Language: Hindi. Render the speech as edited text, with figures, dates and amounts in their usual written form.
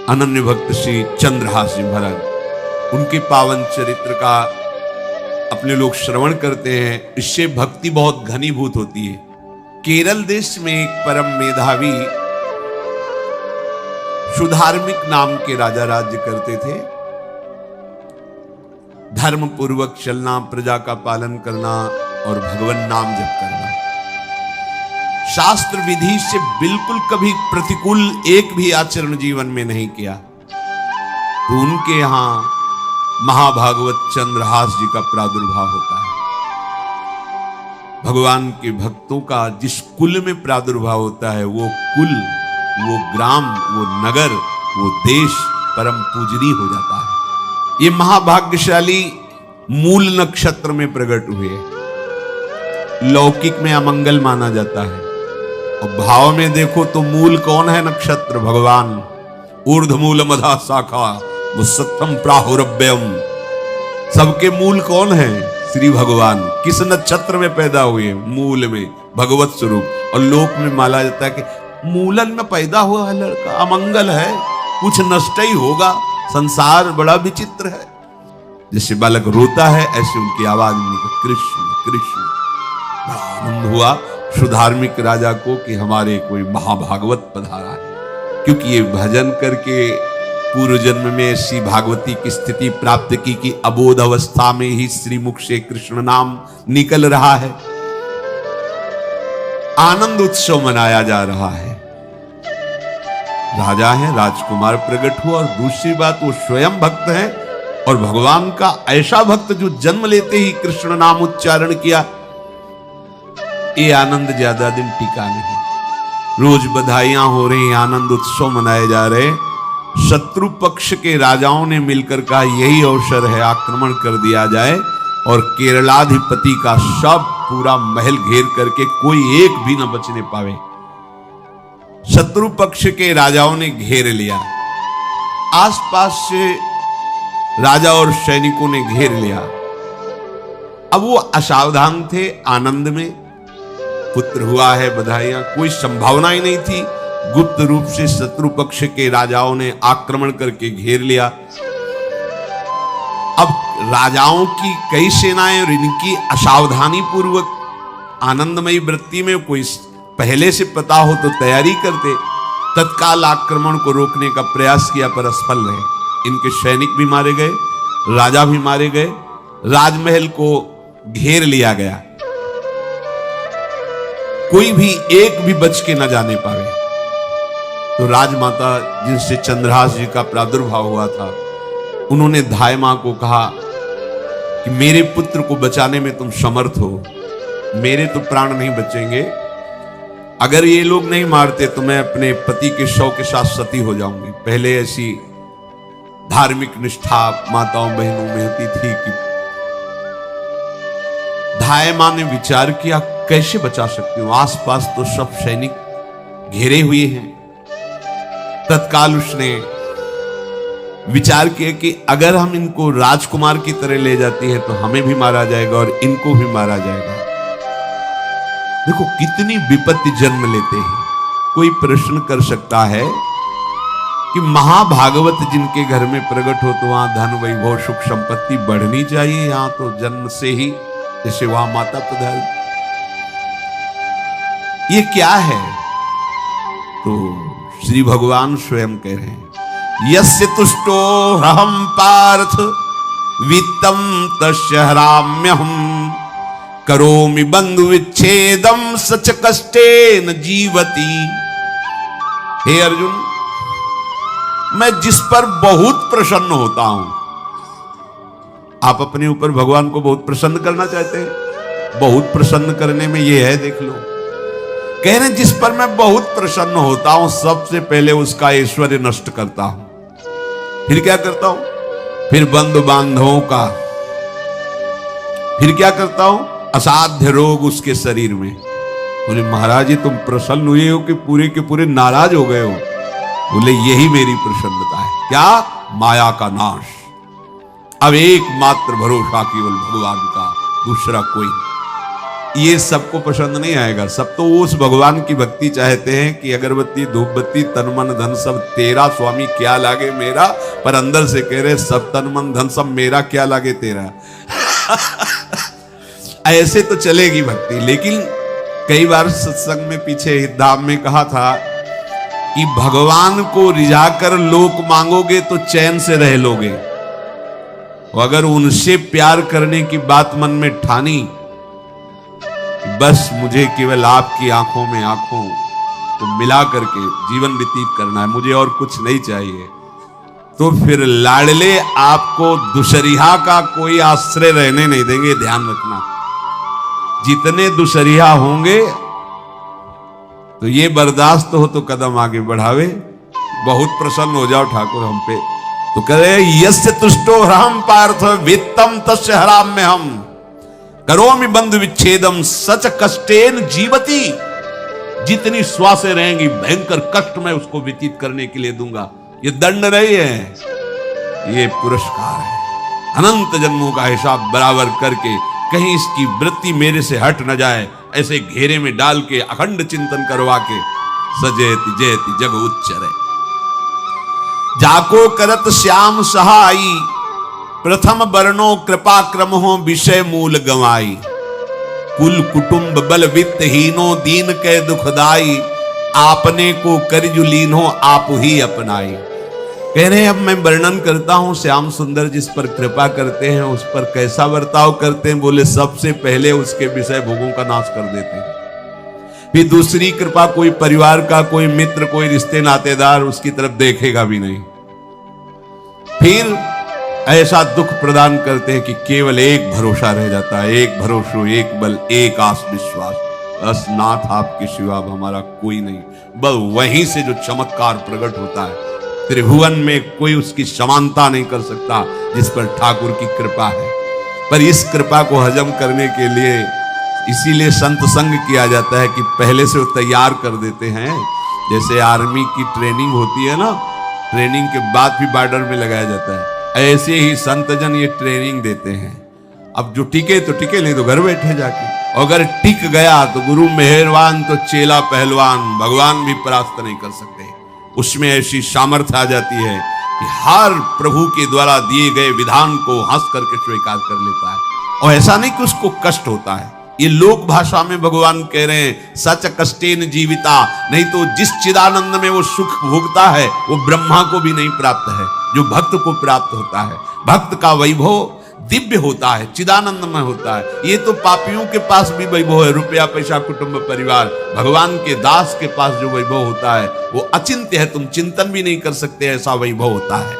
अनन्य भक्त श्री चंद्रहास जी महाराज, उनके पावन चरित्र का अपने लोग श्रवण करते हैं। इससे भक्ति बहुत घनीभूत होती है। केरल देश में एक परम मेधावी सुधार्मिक नाम के राजा राज्य करते थे। धर्म पूर्वक चलना, प्रजा का पालन करना और भगवान नाम जप करना, शास्त्र विधि से बिल्कुल कभी प्रतिकूल एक भी आचरण जीवन में नहीं किया। तो उनके यहां महाभागवत चंद्रहास जी का प्रादुर्भाव होता है। भगवान के भक्तों का जिस कुल में प्रादुर्भाव होता है, वो कुल, वो ग्राम, वो नगर, वो देश परम पूजनीय हो जाता है। ये महाभाग्यशाली मूल नक्षत्र में प्रकट हुए। लौकिक में अमंगल माना जाता है और भाव में देखो तो मूल कौन है? नक्षत्र भगवान। ऊर्ध्वमूल मधा शाखा सत्यम प्राहुरव्यम। सबके मूल कौन है? श्री भगवान। किस नक्षत्र में पैदा हुए? मूल में, भगवत स्वरूप। और लोक में माना जाता है कि मूलन में पैदा हुआ है लड़का, अमंगल है, कुछ नष्ट ही होगा, संसार बड़ा विचित्र है। जैसे बालक रोता है ऐसे उनकी आवाज में कृष्ण कृष्ण। आनंद हुआ सुधार्मिक राजा को कि हमारे कोई महाभागवत पधारा है, क्योंकि ये भजन करके पूर्व जन्म में ऐसी भागवती की स्थिति प्राप्त की कि अबोध अवस्था में ही श्रीमुख से कृष्ण नाम निकल रहा है। आनंद उत्सव मनाया जा रहा है। राजा है, राजकुमार प्रकट हुआ। और दूसरी बात, वो स्वयं भक्त है और भगवान का ऐसा भक्त जो जन्म लेते ही कृष्ण नाम उच्चारण किया। ये आनंद ज्यादा दिन टिका नहीं। रोज बधाइयां हो रही, आनंद उत्सव मनाए जा रहे। शत्रु पक्ष के राजाओं ने मिलकर कहा यही अवसर है, आक्रमण कर दिया जाए और केरलाधिपति का सब पूरा महल घेर करके कोई एक भी न बचने पावे। शत्रु पक्ष के राजाओं ने घेर लिया। आसपास से राजा और सैनिकों ने घेर लिया। अब वो असावधान थे, आनंद में पुत्र हुआ है, बधाइयां, कोई संभावना ही नहीं थी। गुप्त रूप से शत्रु पक्ष के राजाओं ने आक्रमण करके घेर लिया। अब राजाओं की कई सेनाएं और इनकी असावधानी पूर्वक आनंदमयी वृत्ति में कोई पहले से पता हो तो तैयारी करते, तत्काल आक्रमण को रोकने का प्रयास किया पर असफल रहे। इनके सैनिक भी मारे गए, राजा भी मारे गए, राजमहल को घेर लिया गया, कोई भी एक भी बच के न जाने पावे। तो राजमाता जिनसे चंद्रहास जी का प्रादुर्भाव हुआ था, उन्होंने धाय मां को कहा कि मेरे पुत्र को बचाने में तुम समर्थ हो, मेरे तो प्राण नहीं बचेंगे, अगर ये लोग नहीं मारते तो मैं अपने पति के शव के साथ सती हो जाऊंगी। पहले ऐसी धार्मिक निष्ठा माताओं बहनों में होती थी कि धाय मां ने विचार किया कैसे बचा सकती हूं, आसपास तो सब सैनिक घेरे हुए हैं। तत्काल उसने विचार किया कि अगर हम इनको राजकुमार की तरह ले जाती है तो हमें भी मारा जाएगा और इनको भी मारा जाएगा। देखो कितनी विपत्ति जन्म लेते हैं। कोई प्रश्न कर सकता है कि महाभागवत जिनके घर में प्रकट हो तो वहां धन वैभव सुख संपत्ति बढ़नी चाहिए, यहां तो जन्म से ही जैसे वहां माता पधारी, ये क्या है? तो श्री भगवान स्वयं कह रहे हैं यस्य तुष्टो हम पार्थ वित्तम तस्य हराम्यहम करोमि बंधु विच्छेदम सच कष्टेन जीवति। हे अर्जुन, मैं जिस पर बहुत प्रसन्न होता हूं, आप अपने ऊपर भगवान को बहुत प्रसन्न करना चाहते हैं, बहुत प्रसन्न करने में ये है, देख लो, कह रहे जिस पर मैं बहुत प्रसन्न होता हूं सबसे पहले उसका ऐश्वर्य नष्ट करता हूं। फिर क्या करता हूं? फिर बंधु बांधवों का, फिर क्या करता हूं? असाध्य रोग उसके शरीर में। बोले महाराज जी तुम प्रसन्न हुए हो कि पूरे के पूरे नाराज हो गए हो? बोले यही मेरी प्रसन्नता है। क्या? माया का नाश। अब एकमात्र भरोसा केवल भगवान का, दूसरा कोई नहीं। ये सबको पसंद नहीं आएगा। सब तो उस भगवान की भक्ति चाहते हैं कि अगरबत्ती धूप बत्ती तन मन धन सब तेरा स्वामी, क्या लागे मेरा। पर अंदर से कह रहे सब तन मन धन सब मेरा, क्या लागे तेरा। ऐसे तो चलेगी भक्ति। लेकिन कई बार सत्संग में पीछे धाम में कहा था कि भगवान को रिझाकर लोक मांगोगे तो चैन से रह लोगे, अगर उनसे प्यार करने की बात मन में ठानी, बस मुझे केवल आपकी आंखों में आंखों को मिला करके जीवन व्यतीत करना है, मुझे और कुछ नहीं चाहिए, तो फिर लाडले आपको दुशरिहा का कोई आश्रय रहने नहीं देंगे। ध्यान रखना, जितने दुशरिहा होंगे तो ये बर्दाश्त हो तो कदम आगे बढ़ावे। बहुत प्रसन्न हो जाओ ठाकुर हम पे, तो करे यस्य तुष्टो हम पार्थ वित्तम तस्य हराम में हम करोमि बंधु विच्छेदम सच कष्टेन जीवती। जितनी श्वासें रहेंगी भयंकर कष्ट में उसको व्यतीत करने के लिए दूंगा। ये दंड नहीं है, ये पुरस्कार है। अनंत जन्मों का हिसाब बराबर करके कहीं इसकी वृत्ति मेरे से हट न जाए, ऐसे घेरे में डाल के अखंड चिंतन करवा के सजेति जयति जग उच्चरे। जाको करत श्याम सहाई प्रथम वर्णो कृपा क्रम हो विषय मूल गवाई। कुल कुटुंब बल वित्त हीनो दीन के दुखदाई। आपने को करजुलीन हो आप ही अपनाई। कह रहे हैं अब मैं वर्णन करता हूं श्याम सुंदर जिस पर कृपा करते हैं उस पर कैसा बर्ताव करते हैं। बोले सबसे पहले उसके विषय भोगों का नाश कर देते हैं। फिर दूसरी कृपा कोई परिवार का, कोई मित्र, कोई रिश्ते नातेदार उसकी तरफ देखेगा भी नहीं। फिर ऐसा दुख प्रदान करते हैं कि केवल एक भरोसा रह जाता है, एक भरोसो, एक बल, एक आस विश्वास, बस नाथ आपके सिवा हमारा कोई नहीं। बस वहीं से जो चमत्कार प्रकट होता है, त्रिभुवन में कोई उसकी समानता नहीं कर सकता जिस पर ठाकुर की कृपा है। पर इस कृपा को हजम करने के लिए इसीलिए संत संग किया जाता है कि पहले से वो तैयार कर देते हैं। जैसे आर्मी की ट्रेनिंग होती है ना, ट्रेनिंग के बाद भी बॉर्डर में लगाया जाता है, ऐसे ही संतजन ये ट्रेनिंग देते हैं। अब जो टिके तो टिके, नहीं तो घर बैठे जाके। अगर टिक गया तो गुरु मेहरबान, तो चेला पहलवान, भगवान भी परास्त नहीं कर सकते। उसमें ऐसी सामर्थ्य आ जाती है कि हर प्रभु के द्वारा दिए गए विधान को हंस करके स्वीकार कर लेता है। और ऐसा नहीं कि उसको कष्ट होता है, ये लोक भाषा में भगवान कह रहे हैं सच कष्टेन जीविता। नहीं तो जिस चिदानंद में वो सुख भोगता है वो ब्रह्मा को भी नहीं प्राप्त है जो भक्त को प्राप्त होता है। भक्त का वैभव दिव्य होता है, चिदानंद में होता है। ये तो पापियों के पास भी वैभव है, रुपया पैसा कुटुंब परिवार। भगवान के दास के पास जो वैभव होता है वो अचिंत्य है, तुम चिंतन भी नहीं कर सकते, ऐसा वैभव होता है।